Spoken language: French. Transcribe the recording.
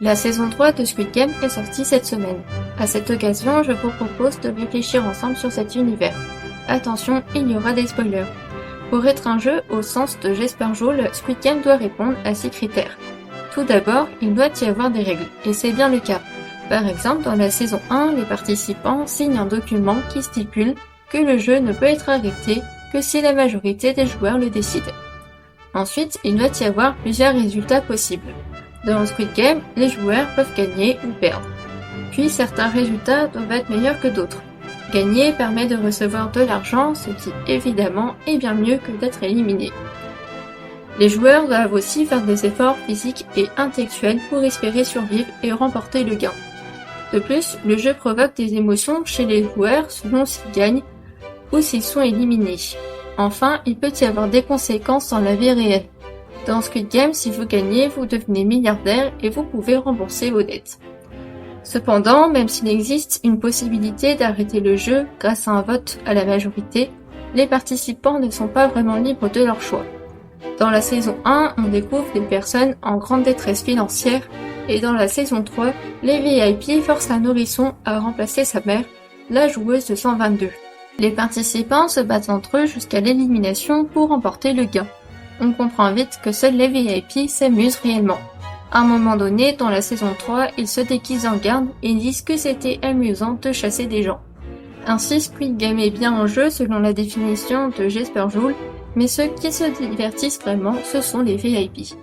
La saison 3 de Squid Game est sortie cette semaine. À cette occasion, je vous propose de réfléchir ensemble sur cet univers. Attention, il y aura des spoilers. Pour être un jeu au sens de Jesper Joule, Squid Game doit répondre à 6 critères. Tout d'abord, il doit y avoir des règles, et c'est bien le cas. Par exemple, dans la saison 1, les participants signent un document qui stipule que le jeu ne peut être arrêté que si la majorité des joueurs le décident. Ensuite, il doit y avoir plusieurs résultats possibles. Dans Squid Game, les joueurs peuvent gagner ou perdre. Puis certains résultats doivent être meilleurs que d'autres. Gagner permet de recevoir de l'argent, ce qui évidemment est bien mieux que d'être éliminé. Les joueurs doivent aussi faire des efforts physiques et intellectuels pour espérer survivre et remporter le gain. De plus, le jeu provoque des émotions chez les joueurs selon s'ils gagnent ou s'ils sont éliminés. Enfin, il peut y avoir des conséquences dans la vie réelle. Dans Squid Game, si vous gagnez, vous devenez milliardaire et vous pouvez rembourser vos dettes. Cependant, même s'il existe une possibilité d'arrêter le jeu grâce à un vote à la majorité, les participants ne sont pas vraiment libres de leur choix. Dans la saison 1, on découvre des personnes en grande détresse financière et dans la saison 3, les VIP forcent un nourrisson à remplacer sa mère, la joueuse de 122. Les participants se battent entre eux jusqu'à l'élimination pour remporter le gain. On comprend vite que seuls les VIP s'amusent réellement. À un moment donné, dans la saison 3, ils se déguisent en garde et disent que c'était amusant de chasser des gens. Ainsi, Squid Game est bien un jeu selon la définition de Jesper Joule, mais ceux qui se divertissent vraiment, ce sont les VIP.